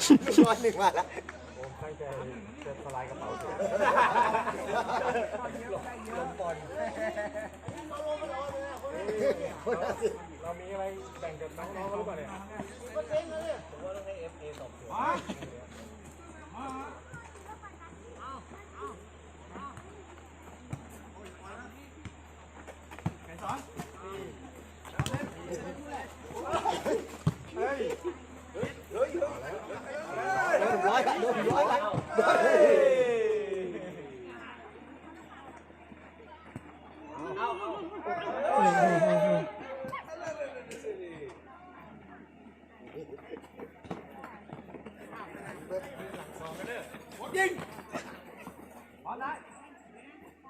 1มาแล้วผมตั้งใจจะสลายกระเป๋าเสียลมบอลเรามีอะไรแบ่งกับน้องๆหรือเปล่าเนี่ยผมว่าต้องให้ FA สอบสวนเฮ้ยร้อยละยิงพอได้